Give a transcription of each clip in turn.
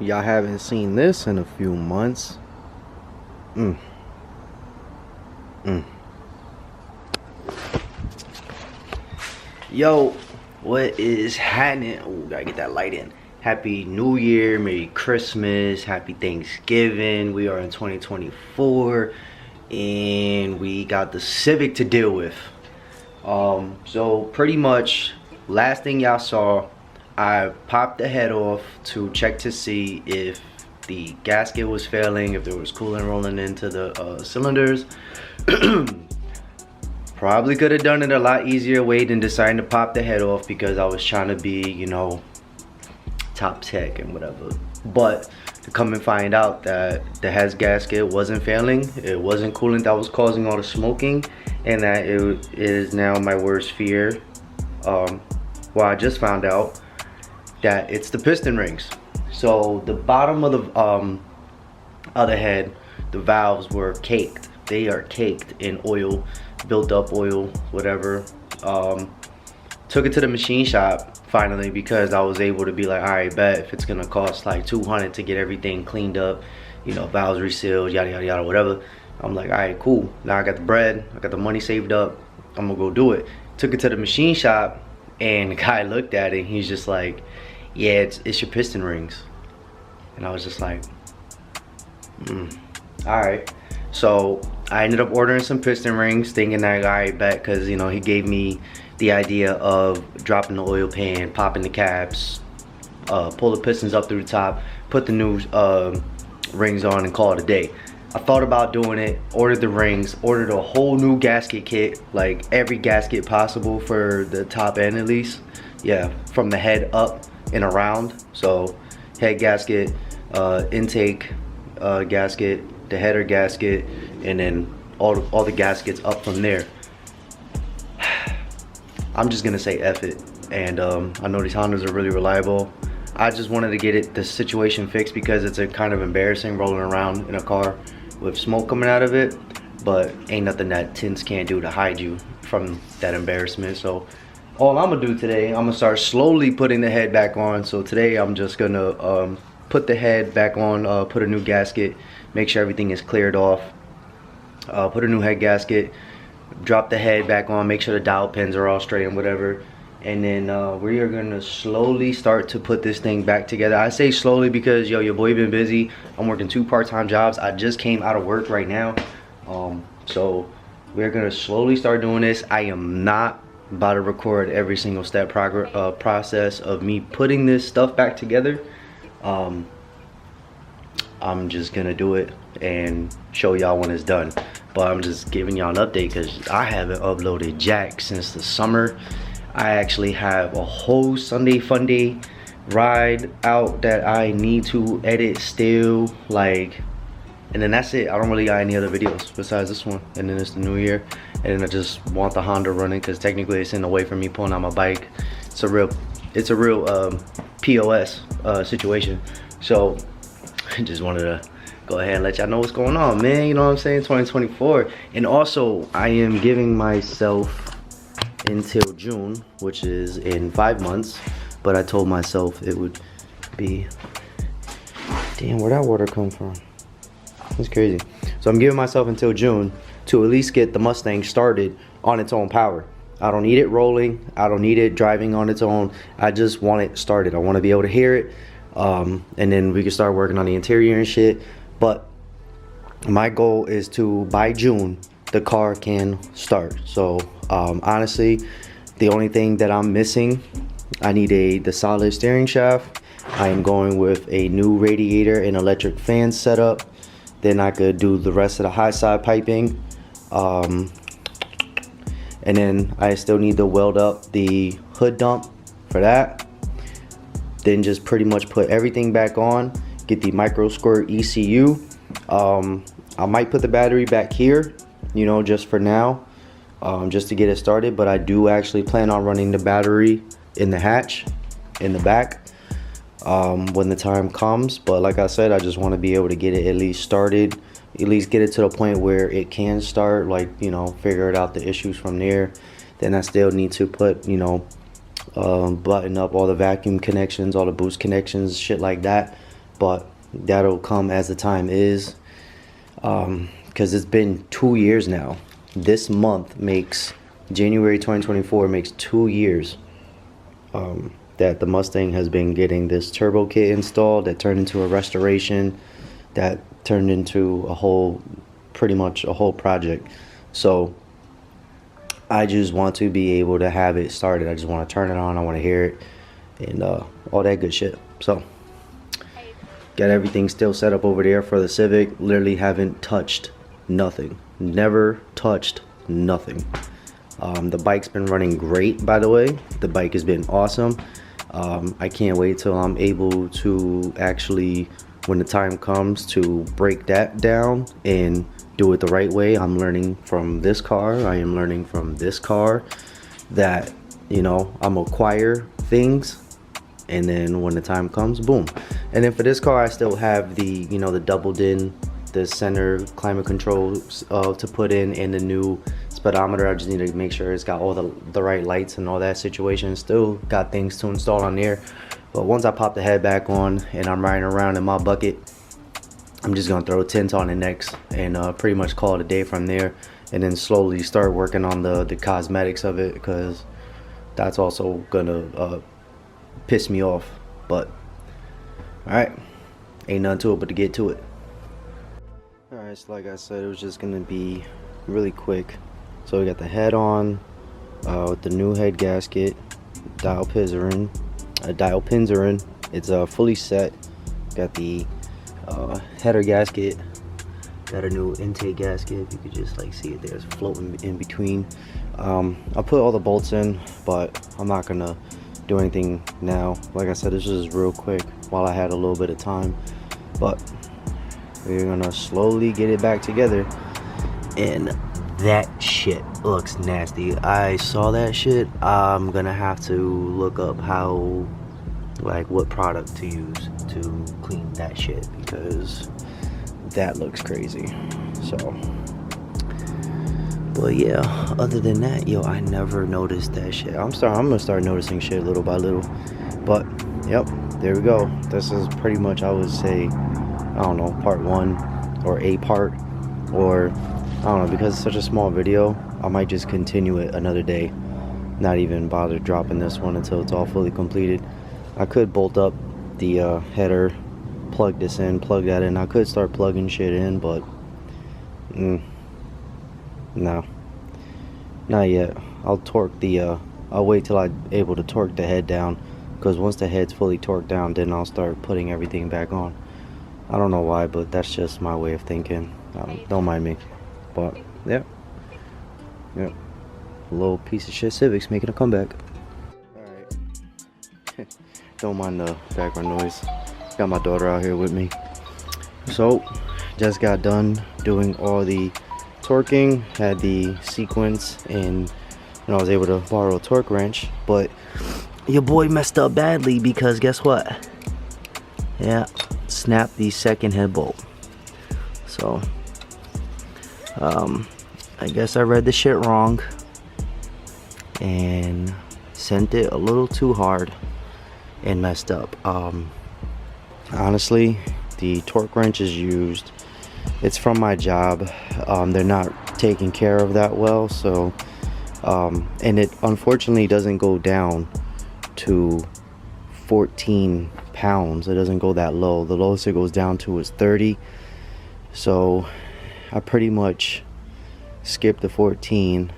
Y'all haven't seen this in a few months. Mm. Mm. Yo, what is happening? Oh, gotta get that light in. Happy New Year, Merry Christmas, Happy Thanksgiving. We are in 2024 and we got the Civic to deal with. So pretty much last thing y'all saw, I popped the head off to check to see if the gasket was failing, if there was coolant rolling into the cylinders. Probably could have done it a lot easier way than deciding to pop the head off because I was trying to be, you know, top tech and whatever. But to come and find out that the head gasket wasn't failing, it wasn't coolant that was causing all the smoking, and that it is now my worst fear. Well, I just found out that it's the piston rings. So the bottom of the head, the valves were caked. They are caked in oil, built up oil, whatever. Took it to the machine shop finally because I was able to be like, all right, bet if it's gonna cost like 200 to get everything cleaned up, you know, valves resealed, yada yada yada, whatever. I'm like, all right, cool. Now I got the bread, I got the money saved up. I'm gonna go do it. Took it to the machine shop, and the guy looked at it. And he's just like, yeah, it's your piston rings. And I was just like, all right. So I ended up ordering some piston rings, thinking that I bet because, you know, he gave me the idea of dropping the oil pan, popping the caps, pull the pistons up through the top, put the new rings on, and call it a day. I thought about doing it, ordered the rings, ordered a whole new gasket kit, like every gasket possible for the top end at least. Yeah, from the head up and around. So head gasket, intake gasket, the header gasket, and then all the gaskets up from there. I'm just gonna say F it. And I know these Hondas are really reliable. I just wanted to get the situation fixed because it's a kind of embarrassing rolling around in a car with smoke coming out of it, but ain't nothing that tints can't do to hide you from that embarrassment. So all I'm gonna do today, I'm gonna start slowly putting the head back on. So today I'm just gonna put the head back on, put a new gasket, make sure everything is cleared off, put a new head gasket, drop the head back on, make sure the dial pins are all straight and whatever. And then we are gonna slowly start to put this thing back together. I say slowly because, yo, your boy been busy. I'm working 2 part-time jobs. I just came out of work right now. So we're gonna slowly start doing this. I am not about to record every single step process of me putting this stuff back together. I'm just gonna do it and show y'all when it's done. But I'm just giving y'all an update because I haven't uploaded jack since the summer. I actually have a whole Sunday Funday ride out that I need to edit still, like, and then that's it. I don't really got any other videos besides this one, and then it's the new year, and then I just want the Honda running because technically it's in the way for me pulling out my bike. It's a real POS situation. So I just wanted to go ahead and let y'all know what's going on, man. You know what I'm saying? 2024. And also I am giving myself until June, which is in 5 months, but I told myself it would be, damn, where'd that water come from? That's crazy. So I'm giving myself until June to at least get the Mustang started on its own power. I don't need it rolling, I don't need it driving on its own. I just want it started. I want to be able to hear it, and then we can start working on the interior and shit. But my goal is to, by June, the car can start. So honestly, the only thing that I'm missing, I need the solid steering shaft. I am going with a new radiator and electric fan setup. Then I could do the rest of the high side piping, and then I still need to weld up the hood dump for that. Then just pretty much put everything back on, get the micro squirt ECU. I might put the battery back here, you know, just for now, just to get it started. But I do actually plan on running the battery in the hatch in the back when the time comes. But like I said, I just want to be able to get it at least started, at least get it to the point where it can start, like, you know, figure it out the issues from there. Then I still need to put, you know, button up all the vacuum connections, all the boost connections, shit like that. but that'll come as the time is, because it's been 2 years now. This month makes, January 2024 makes 2 years that the Mustang has been getting this turbo kit installed, that turned into a restoration, that turned into a whole, pretty much a whole project. So I just want to be able to have it started. I just want to turn it on, I want to hear it, and all that good shit. So got everything still set up over there for the Civic. Literally haven't touched nothing, never touched nothing. The bike's been running great, by the way. The bike has been awesome. I can't wait till I'm able to actually, when the time comes, to break that down and do it the right way. I'm learning from this car. I am learning from this car that, you know, I'm acquire things, and then when the time comes, boom. And then for this car, I still have the, you know, the double din, the center climate control to put in, and the new speedometer. I just need to make sure it's got all the right lights and all that situation. Still got things to install on there. But once I pop the head back on and I'm riding around in my bucket, I'm just gonna throw a tint on it next and pretty much call it a day from there, and then slowly start working on the cosmetics of it, because that's also gonna piss me off. But alright, ain't nothing to it but to get to it. Alright, so like I said, it was just gonna be really quick. So we got the head on with the new head gasket, dial pins are in. It's fully set. Got the header gasket, got a new intake gasket. You could just like see it there, it's floating in between. I put all the bolts in, but I'm not gonna do anything now. Like I said, this is real quick while I had a little bit of time, but we're gonna slowly get it back together. And that shit looks nasty. I saw that shit. I'm gonna have to look up how, like, what product to use to clean that shit, because that looks crazy. So, but yeah, other than that, yo, I never noticed that shit. I'm gonna start noticing shit little by little. But yep, there we go. This is pretty much, I would say, I don't know, part one or a part, or I don't know, because it's such a small video, I might just continue it another day, not even bother dropping this one until it's all fully completed. I could bolt up the header, plug this in, plug that in. I could start plugging shit in, but no, not yet. I'll torque the I'll wait till I'm able to torque the head down, because once the head's fully torqued down, then I'll start putting everything back on. I don't know why, but that's just my way of thinking. Don't mind me. But yeah, a little piece of shit Civic's making a comeback. Alright. Don't mind the background noise. Got my daughter out here with me. So just got done doing all the torquing, had the sequence, and I was able to borrow a torque wrench, but your boy messed up badly, because guess what? Yeah, snapped the second head bolt. So I guess I read the shit wrong and sent it a little too hard and messed up. Honestly, the torque wrench is used, it's from my job. They're not taken care of that well, so and it unfortunately doesn't go down to 14 pounds. It doesn't go that low. The lowest it goes down to is 30. So I pretty much skipped the 14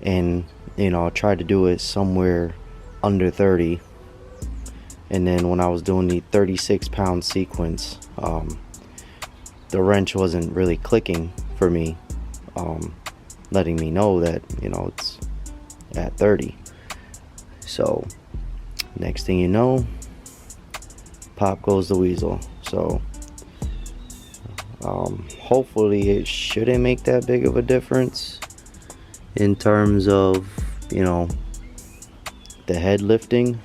and, you know, tried to do it somewhere under 30. And then when I was doing the 36-pound sequence, the wrench wasn't really clicking for me, letting me know that, you know, it's at 30. So next thing you know, pop goes the weasel. So hopefully it shouldn't make that big of a difference in terms of, you know, the head lifting,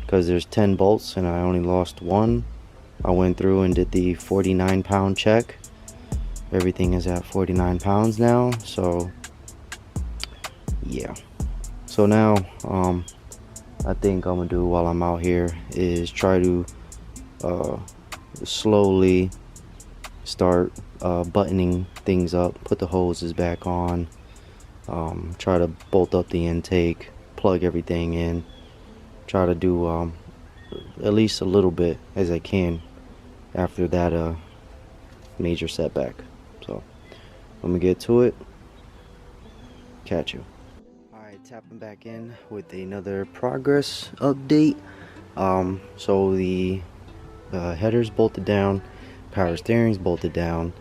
because there's 10 bolts and I only lost one. I went through and did the 49-pound check. Everything is at 49 pounds now, so yeah. So now I think I'm gonna do while I'm out here is try to slowly start buttoning things up, put the hoses back on, try to bolt up the intake, plug everything in, try to do at least a little bit as I can after that major setback. So I'm gonna get to it, catch you. Alright, tapping back in with another progress update. So the header's bolted down, power steering's bolted down,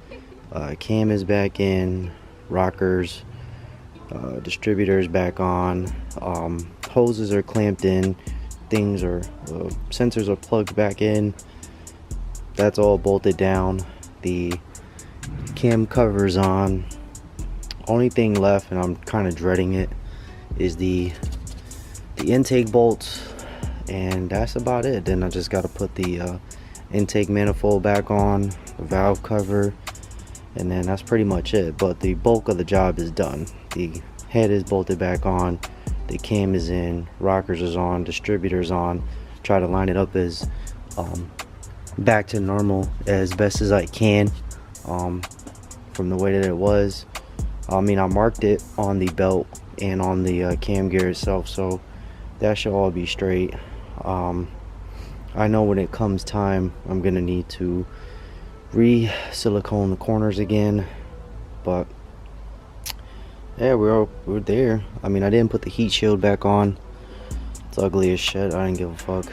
cam is back in, rockers, distributors back on, hoses are clamped in, things are sensors are plugged back in. That's all bolted down. The cam cover's on. Only thing left, and I'm kind of dreading it, is the intake bolts, and that's about it. Then I just got to put the intake manifold back on, the valve cover, and then that's pretty much it. But the bulk of the job is done. The head is bolted back on, the cam is in, rockers is on, distributors on. Try to line it up as back to normal as best as I can from the way that it was. I mean, I marked it on the belt and on the cam gear itself, so that should all be straight. I know when it comes time, I'm gonna need to re-silicone the corners again, but yeah, we're there. I mean, I didn't put the heat shield back on. It's ugly as shit. I didn't give a fuck.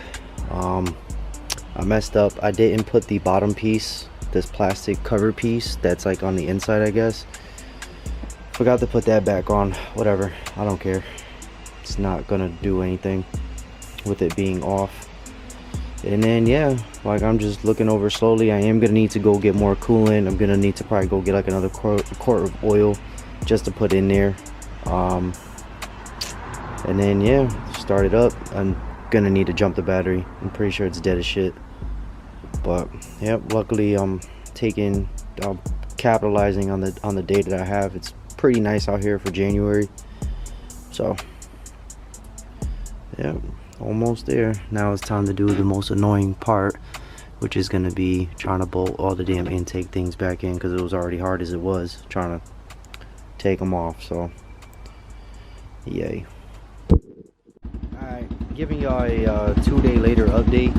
I messed up. I didn't put the bottom piece, this plastic cover piece that's like on the inside, I guess. Forgot to put that back on. Whatever, I don't care. It's not gonna do anything with it being off. And then yeah, like, I'm just looking over slowly. I am gonna need to go get more coolant. I'm gonna need to probably go get like another quart of oil just to put in there. And then yeah, start it up. I'm gonna need to jump the battery. I'm pretty sure it's dead as shit, but yeah, luckily I'm capitalizing on the day that I have. It's pretty nice out here for January, so yeah, almost there. Now it's time to do the most annoying part, which is gonna be trying to bolt all the damn intake things back in, because it was already hard as it was trying to take them off. So yay. Alright, giving y'all a 2-day later update.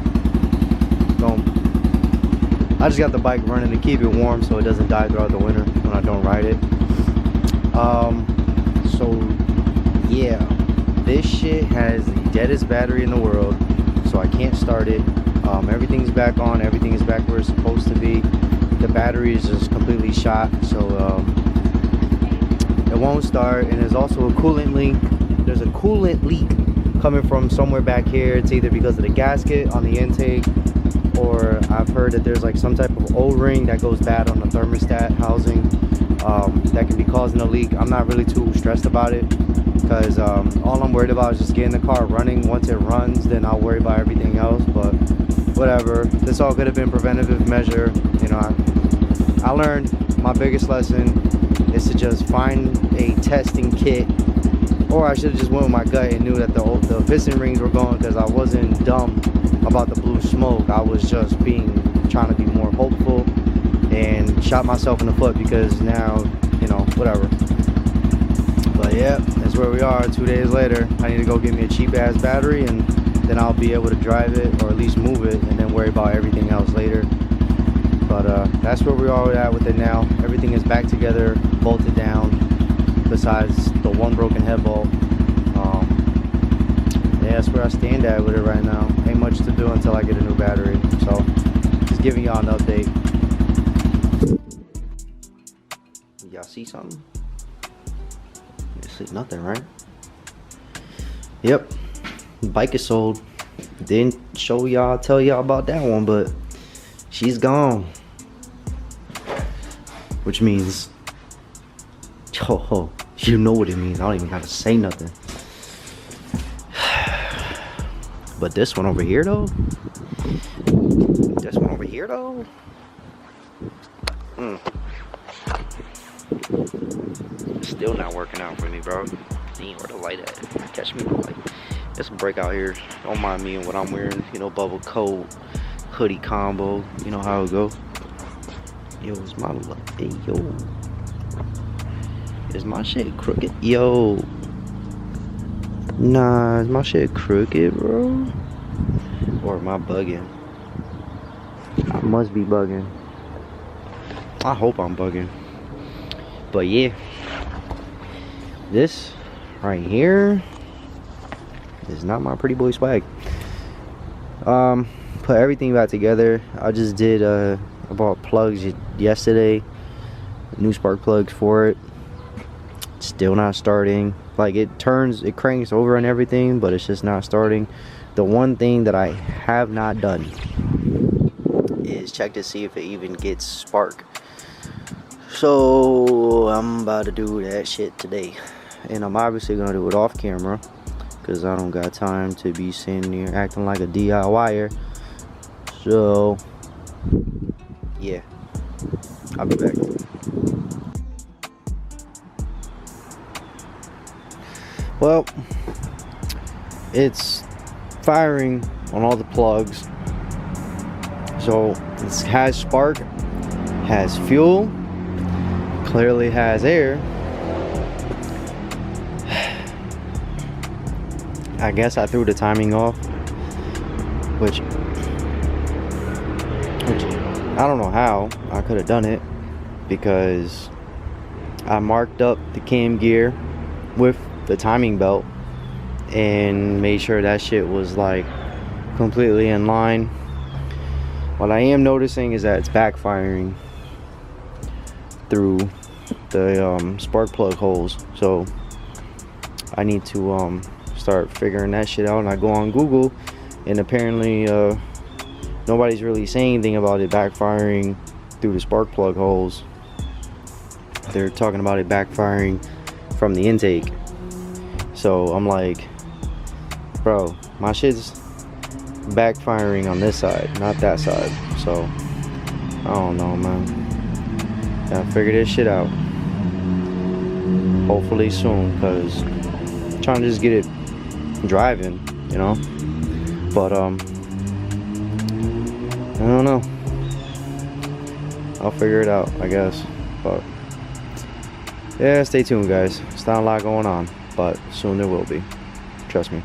I just got the bike running to keep it warm so it doesn't die throughout the winter when I don't ride it. So yeah, this shit has the deadest battery in the world, so I can't start it. Everything's back on, everything is back where it's supposed to be. The battery is just completely shot, so it won't start. And there's also a coolant leak. There's a coolant leak coming from somewhere back here. It's either because of the gasket on the intake, or I've heard that there's like some type of O-ring that goes bad on the thermostat housing, that can be causing a leak. I'm not really too stressed about it, because all I'm worried about is just getting the car running. Once it runs, then I'll worry about everything else. But whatever, this all could have been preventative measure. You know, I learned my biggest lesson is to just find a testing kit, or I should have just went with my gut and knew that the piston rings were going, because I wasn't dumb about the blue smoke. I was just trying to be more hopeful, and shot myself in the foot, because now, you know, whatever. But yeah, that's where we are 2 days later. I need to go get me a cheap ass battery, and then I'll be able to drive it, or at least move it, and then worry about everything else later. But that's where we are at with it now. Everything is back together, bolted down, besides the one broken head bolt. Yeah, that's where I stand at with it right now. Ain't much to do until I get a new battery. So just giving y'all an update. Y'all see something? You see nothing, right? Yep, bike is sold. Didn't tell y'all about that one, but she's gone. Which means, oh, you know what it means. I don't even have to say nothing. But this one over here though, still not working out for me, bro. Ain't where the light at. Catch me with the light. It's a break out here. Don't mind me and what I'm wearing. You know, bubble coat, hoodie combo. You know how it go. Yo, is my hey yo. Is my shit crooked? Yo. Nah, is my shit crooked, bro? Or am I bugging? I must be bugging. I hope I'm bugging. But yeah. This right here is not my pretty boy swag. Put everything back together. I just did I bought plugs yesterday, new spark plugs for it. Still not starting. Like it cranks over and everything, but it's just not starting. The one thing that I have not done is check to see if it even gets spark. So I'm about to do that shit today, and I'm obviously gonna do it off camera because I don't got time to be sitting here acting like a DIYer. So yeah, I'll be back. Well, it's firing on all the plugs, so it has spark, has fuel, clearly has air. I guess I threw the timing off, which I don't know how I could have done it, because I marked up the cam gear with the timing belt and made sure that shit was like completely in line. What I am noticing is that it's backfiring through the spark plug holes, so I need to start figuring that shit out. And I go on Google, and apparently nobody's really saying anything about it backfiring through the spark plug holes. They're talking about it backfiring from the intake. So I'm like, bro, my shit's backfiring on this side, not that side. So I don't know, man. Gotta figure this shit out. Hopefully soon, because I'm trying to just get it driving, you know. But I don't know. I'll figure it out, I guess. But yeah, stay tuned, guys. It's not a lot going on, but soon there will be. Trust me.